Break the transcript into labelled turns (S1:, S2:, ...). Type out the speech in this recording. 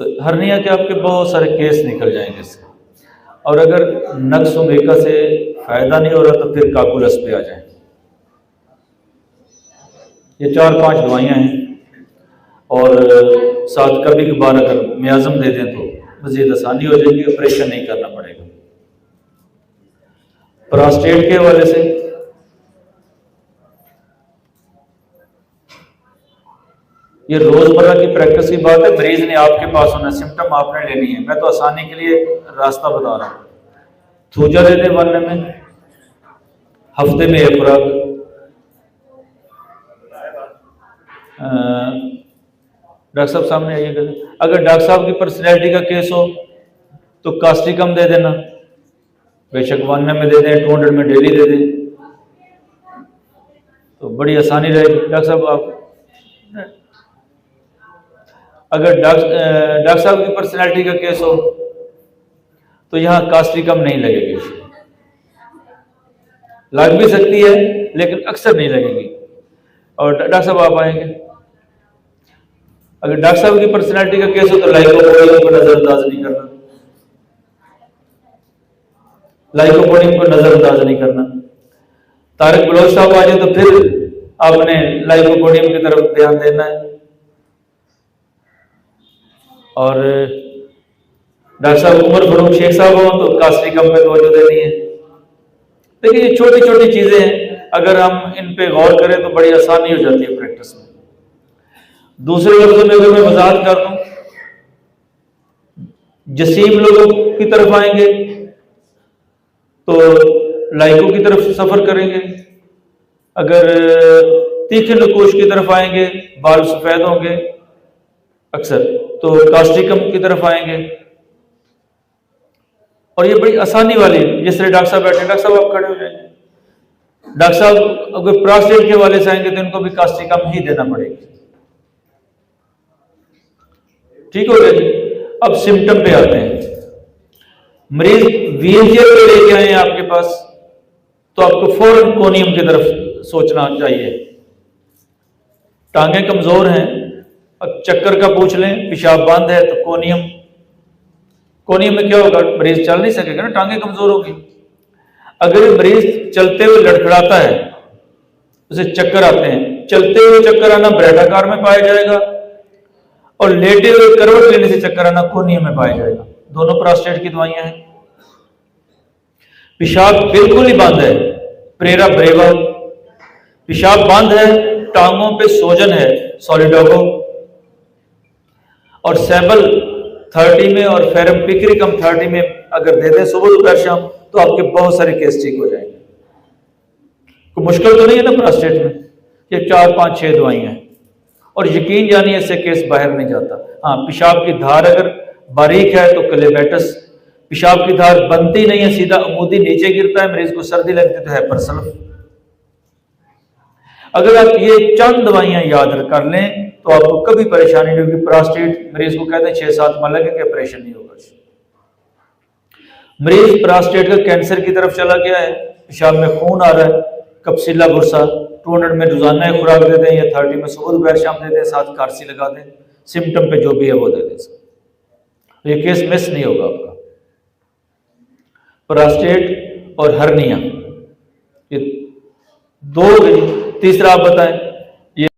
S1: तो हर्निया के आपके बहुत सारे केस निकल जाएंगे इससे। और अगर नक्स ओमेगा से फायदा नहीं हो रहा तो फिर काकुलस पे आ जाए। ये 4-5 दवाइयाँ हैं, और साथ कभी कभार अगर मियाज़म दे दें तो मज़ीद आसानी हो जाएगी, ऑपरेशन नहीं करना पड़ेगा। प्रोस्टेट के हवाले से ये रोजमर्रा की प्रैक्टिस की बात है, मरीज ने आपके पास होना, सिम्टम आपने लेनी है। मैं तो आसानी के लिए रास्ता बता रहा हूँ। थूजा दे दे बनने में, हफ्ते में 1 खुराक। डॉक्टर साहब सामने आइएगा। अगर डॉक्टर साहब की पर्सनैलिटी का केस हो तो कास्टिकम दे देना, बेशक 1 में दे दें, 200 में डेली दे दें, तो बड़ी आसानी रहेगी। डॉक्टर साहब आप अगर डॉक्टर साहब की पर्सनैलिटी का केस हो तो यहाँ कास्टिकम नहीं लगेगी, लग भी सकती है लेकिन अक्सर नहीं लगेगी। और डॉक्टर साहब आप आएंगे, अगर डॉक्टर साहब की पर्सनैलिटी का केस हो तो लाइकोपोडियम को नजरअंदाज नहीं करना, लाइकोपोडियम को नजरअंदाज नहीं करना। तारिक बलोच साहब आ जाए तो फिर आपने लाइकोपोडियम की तरफ ध्यान देना है। और डॉक्टर साहब उमर फरूक शेख साहब हो तो कास्टिकम पे तवज्जो देनी है। देखिए ये छोटी छोटी चीजें हैं, अगर हम इन पे गौर करें तो बड़ी आसानी हो जाती है प्रैक्टिस में। दूसरे लफ्जों में अगर मैं वजाहत कर दूं, जसीम लोगों की तरफ आएंगे तो लाइकों की तरफ सफर करेंगे, अगर तीखे नकोश की तरफ आएंगे बाल सफेद होंगे अक्सर, तो कास्टिकम की तरफ आएंगे। और ये बड़ी आसानी वाली, जिस तरह डॉक्टर साहब बैठे, डॉक्टर साहब आप खड़े हो जाएंगे। डॉक्टर साहब अगर प्रोस्टेट के वाले से आएंगे तो इनको भी कास्टिकम ही देना पड़ेगी। ठीक हो गया जी। अब सिम्टम पे आते हैं। मरीज व्हीलचेयर पे लेके आए हैं आपके पास तो आपको फौरन कोनियम की तरफ सोचना चाहिए। टांगे कमजोर हैं, अब चक्कर का पूछ लें, पेशाब बंद है तो कोनियम। कोनियम में क्या होगा, मरीज चल नहीं सकेगा ना, टांगे कमजोर होगी। अगर मरीज चलते हुए लड़खड़ाता है, उसे चक्कर आते हैं, चलते हुए चक्कर आना ब्रैडाकार में पाया जाएगा और लेटे हुए करवट लेने से चक्कर आना कोनियम में पाया जाएगा। दोनों प्रोस्टेट की दवाइयां हैं। पेशाब बिल्कुल ही बंद है, प्रेरा ब्रेवा। पेशाब बंद है, टांगों पे सोजन है, सॉलिडोगो। और सेबल 30 में और फेरम पिक्रिकम 30 में अगर दे दें सुबह दोपहर शाम तो आपके बहुत सारे केस ठीक हो जाएंगे। कोई मुश्किल तो नहीं है ना प्रोस्टेट में। ये 4, 5, 6 दवाइयां हैं और यकीन जानिए इससे केस बाहर नहीं जाता। हाँ, पेशाब की धार अगर बारीक है तो क्लेमेटस, पेशाब की धार बनती नहीं है, सीधा अमूदी नीचे गिरता है, मरीज को सर्दी लगती है तो हैपरसल्फ। अगर आप ये चंद दवाइयां याद कर लें तो आपको कभी परेशानी नहीं होगी। प्रोस्टेट मरीज को कहते हैं 6-7 माह लगेंगे, ऑपरेशन नहीं होगा। मरीज प्रोस्टेट का कैंसर की तरफ चला गया है, पेशाब में खून आ रहा है, कप्सिला बुरसा 200 में रोजाना एक खुराक दे दें या 30 में सुबह दोपहर शाम दे दें, साथ कार्सी लगा दें, सिम्टम पे जो भी है वो दे दें, तो ये केस मिस नहीं होगा आपका। प्रोस्टेट और हर्निया ये 2। तीसरा आप बताएं।